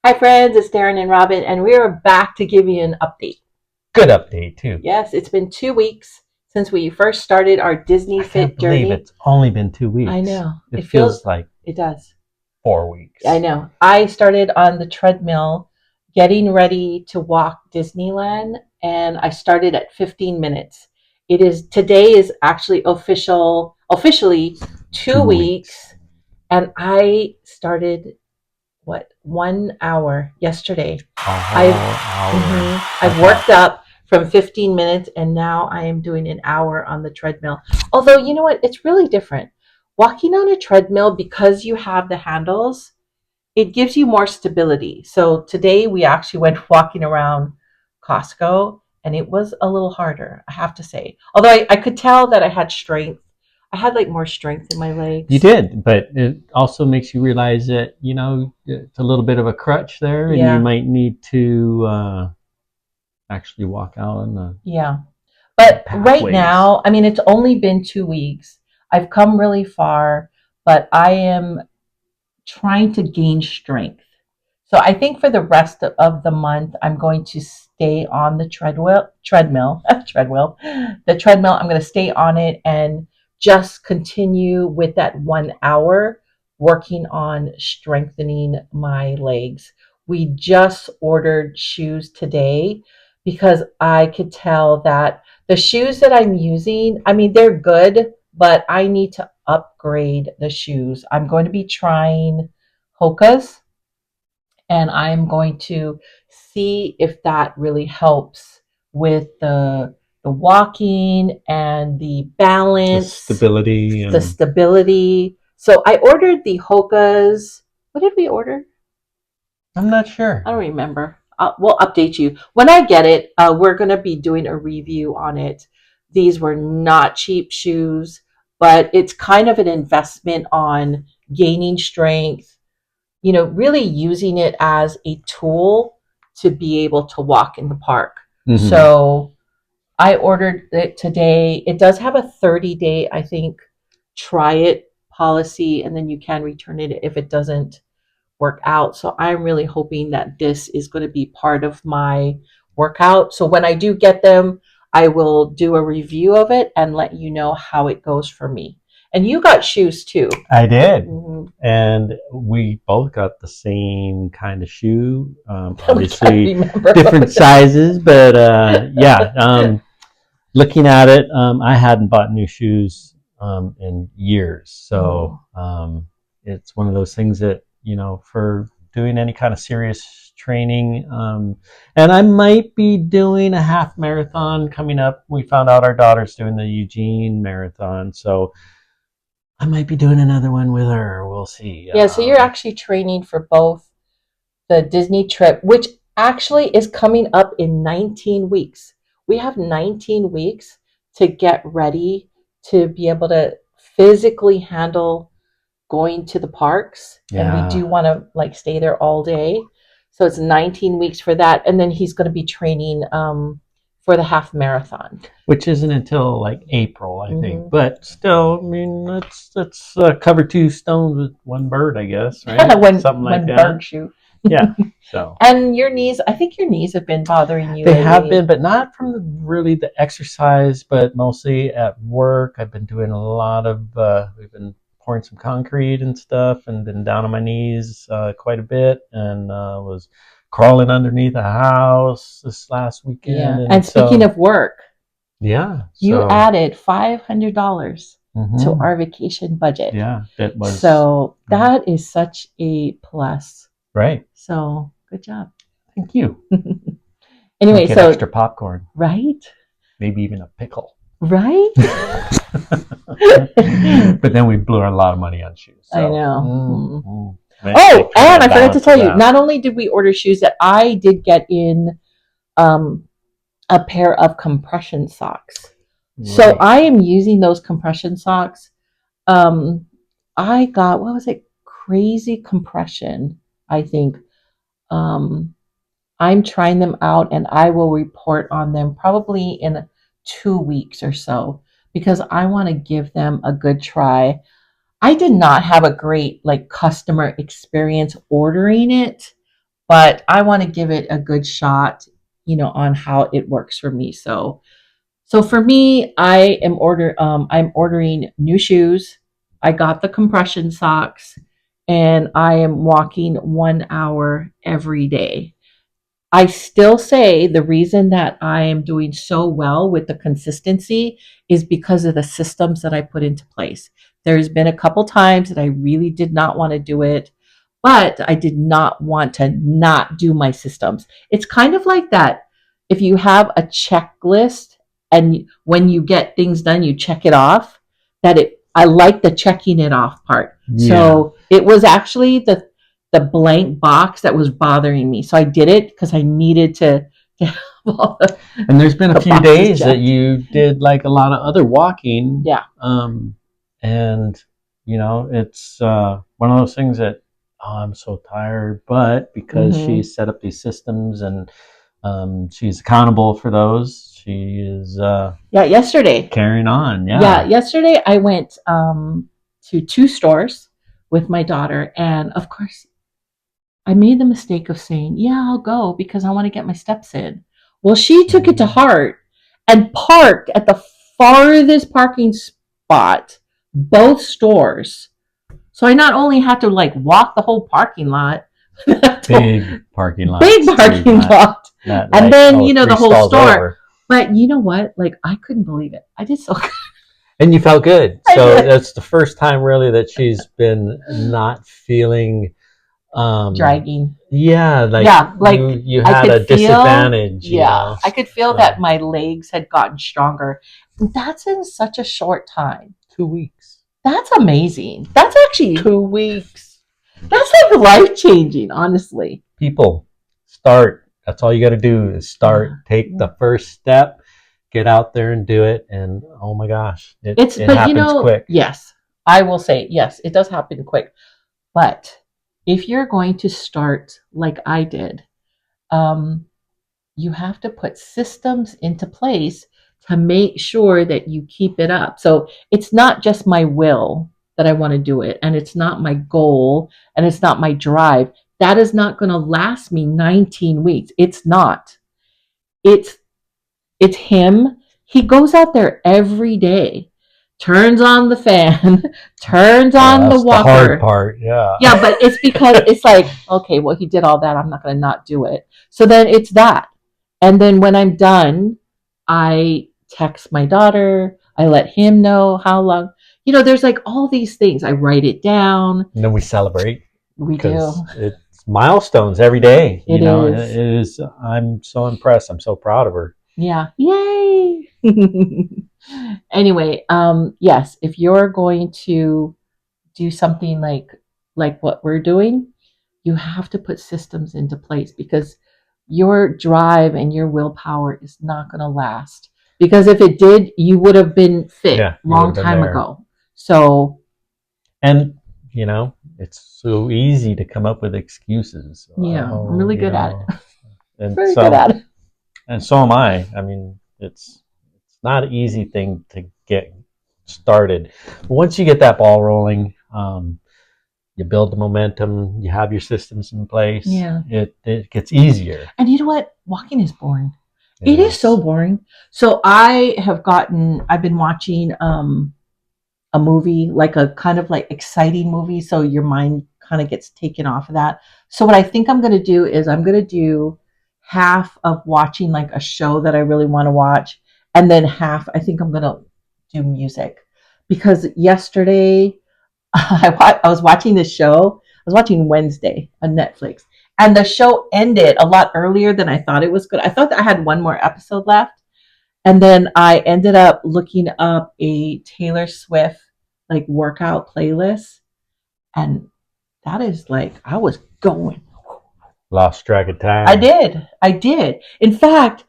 Hi, friends. It's Darren and Robin, and we are back to give you an update. Good update too. Yes, it's been 2 weeks since we first started our Disney I can't Fit believe journey. it's only been two I weeks. know. It It feels, feels like it does. four I weeks. know. I started on the treadmill getting ready to walk Disneyland, and I started at 15 minutes. Today is actually officially two 2 weeks. weeks, and I started 1 hour yesterday. A I've whole hour. I've That's worked awesome. up from 15 minutes and now I am doing an hour on the treadmill. Although you know what, it's really different. Walking on a treadmill because you have the handles, it gives you more stability. So today we actually went walking around Costco and it was a little harder, I have to say. Although I could tell that I had strength. I had like more strength in my You legs. did, but it also makes you realize that it's a little bit of a crutch there, and you Yeah, might need to actually walk out on yeah. the But right pathways. now, I mean, it's only been 2 weeks. I've come really far, but I am trying to gain strength. So I think for the rest of the month, I'm going to stay on the the treadmill. I'm going to stay on it and just continue with that 1 hour working on strengthening my legs. We just ordered shoes today because I could tell that the shoes that I'm using, I mean, they're good, but I need to upgrade the shoes. I'm going to be trying Hoka's and I'm going to see if that really helps with the walking and the The balance, stability the and stability. So I ordered the Hoka's. What did we order? I'm not sure. I don't remember. We'll update you when I get it. We're going to be doing a review on it. These were not cheap shoes, but it's kind of an investment on gaining strength, really using it as a tool to be able to walk in the park. Hmm. So I ordered it today. It does have a 30-day, I think, try it policy, and then you can return it if it doesn't work out. So I'm really hoping that this is going to be part of my workout. So when I do get them, I will do a review of it and let you know how it goes for me. And you got shoes too. I did. Mm-hmm. And we both got the same kind of shoe. I'm trying to Obviously, remember what different we got. sizes, but yeah. Looking at it, I hadn't bought new shoes in years, so Mm. it's one of those things that for doing any kind of serious training, and I might be doing a half marathon coming up. We found out our daughter's doing the Eugene marathon, so I might be doing another one with her. We'll see. Yeah, so you're actually training for both the Disney trip, which actually is coming up in 19 weeks. We have 19 weeks to get ready to be able to physically handle going to the parks. And we Yeah, do want to like stay there all day. So it's 19 weeks for that. And then he's going to be training for the half marathon. which isn't until like April, I think. Mm-hmm. But still, I mean, let's cover two stones with one bird, I guess, right? Something like when that. bird shoot. Yeah. So And your knees, I think your knees have been bothering you they have lately. been, but not from really the exercise, but mostly at work. I've been doing a lot of. We've been pouring some concrete and stuff, and been down on my knees quite a bit, and was crawling underneath a house this last weekend, Yeah. and And speaking so of work, yeah, you so. added $500 to Hmm. our vacation budget. Yeah, that was So that is such a plus. right. So good job. Thank you. We'll Anyway, get so extra popcorn, right, maybe even a pickle. right. But then we blew a lot of money on shoes. I So, know. Mm. they Oh, kind and of I forgot to balances tell you, out. not only did we order shoes, that I did get in um, a pair of compression socks. So Right. I am using those compression socks. Um, I got, what was it? Crazy compression, I think. Um, I'm trying them out and I will report on them probably in 2 weeks or so because I want to give them a good try. I did not have a great like customer experience ordering it, but I want to give it a good shot, on how it works for me. So for me, I'm ordering new shoes. I got the compression socks, and I am walking 1 hour every day. I still say the reason that I am doing so well with the consistency is because of the systems that I put into place. There's been a couple times that I really did not want to do it, but I did not want to not do my systems. It's kind of like that. If you have a checklist and when you get things done, you check it off, I like the checking it off part. Yeah. So it was actually the blank box that was bothering me. So I did it because I needed to have all And there's been a few boxes days that checked. you did like a lot of other walking. Yeah. And it's one of those things that, oh, I'm so tired, but because she set up these systems and she's accountable for those, she is Yeah, yesterday. carrying on. Yeah, Yeah. yesterday I went to two stores with my daughter, and of course, I made the mistake of saying, "Yeah, I'll go because I want to get my steps in." Well, she took it to heart and parked at the farthest parking spot, both stores. So I not only had to like walk the whole parking lot, Big parking lot. big parking lot, Not and like, then oh, the three whole stalls store. over. But you know what? Like I couldn't believe it. I did so good. And you felt good. I So did. that's the first time really that she's been not feeling Dragging. yeah, like Yeah, like you I had could a feel. disadvantage, Yeah, I could feel So that my legs had gotten stronger. That's in such a short time. 2 weeks. That's amazing. That's actually 2 weeks. that's like life changing, honestly. People, start. That's all you got to do is start. Take the first step, get out there and do it. And oh my gosh, it But happens quick. yes, I will say yes, it does happen quick. But if you're going to start like I did, um, you have to put systems into place to make sure that you keep it up. So it's not just my will that I want to do it, and it's not my goal, and it's not my drive. That is not going to last me 19 weeks. It's not. It's it's him. He goes out there every day, turns on the fan, turns on the That's the walker. hard part. Yeah. Yeah, but it's because it's like, okay, well, he did all that. I'm not going to not do it. So then it's that. And then when I'm done, I text my daughter. I let him know how long. There's like all these things. I write it down. And then we celebrate. We because do. it's milestones every day. It is. It is. I'm so impressed. I'm so proud of her. Yeah. Yay. Anyway, yes, if you're going to do something like what we're doing, you have to put systems into place because your drive and your willpower is not going to last. Because if it did, you would have been fit long time ago. So, and it's so easy to come up with excuses. Yeah, I'm really good at it. And very good at it. And so am I. I mean, it's not an easy thing to get started. But once you get that ball rolling, you build the momentum, you have your systems in place. Yeah. It gets easier. And you know what? Walking is boring. It is so boring. So I've been watching a movie, like a kind of like exciting movie, so your mind kind of gets taken off of that. So what I think I'm going to do is I'm going to do half of watching like a show that I really want to watch, and then half I think I'm going to do music. Because yesterday I was watching this show. I was watching Wednesday on Netflix, and the show ended a lot earlier than I thought it was good. I thought that I had one more episode left. And then I ended up looking up a Taylor Swift like workout playlist. And that is like, I was going. Lost track of time. I did. In fact,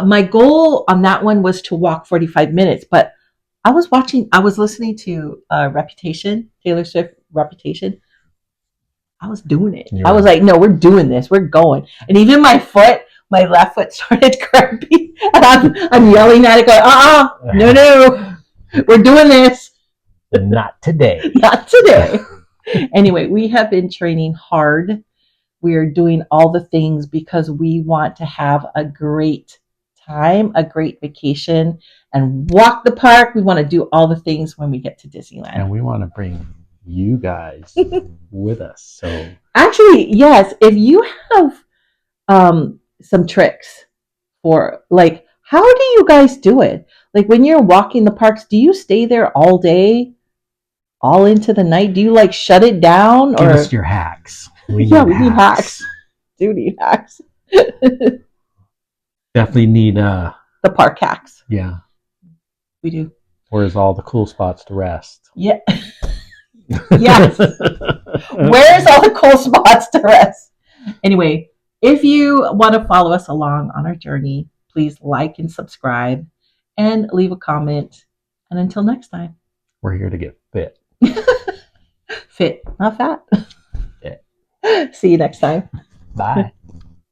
my goal on that one was to walk 45 minutes, but I was listening to Reputation, Taylor Swift Reputation. I was doing it. I was like, no, we're doing this. We're going. And even my left foot started cramping, and I'm yelling at it, going, no, we're doing this. Not today. Not today. Anyway, we have been training hard We're doing all the things because we want to have a great time, a great vacation, and walk the park. We want to do all the things when we get to Disneyland. And we want to bring you guys with us. So actually, yes, if you have some tricks for like how do you guys do it? Like when you're walking the parks, do you stay there all day, all into the night? Do you like shut it down give us your hacks. We need hacks. Do need hacks. Definitely need the park hacks. Yeah. We do. Where's all the cool spots to rest? Yeah. Yes. Where's all the cool spots to rest? Anyway, if you want to follow us along on our journey, please like and subscribe and leave a comment. And until next time, we're here to get fit. Fit, not fat. Fit. See you next time. Bye.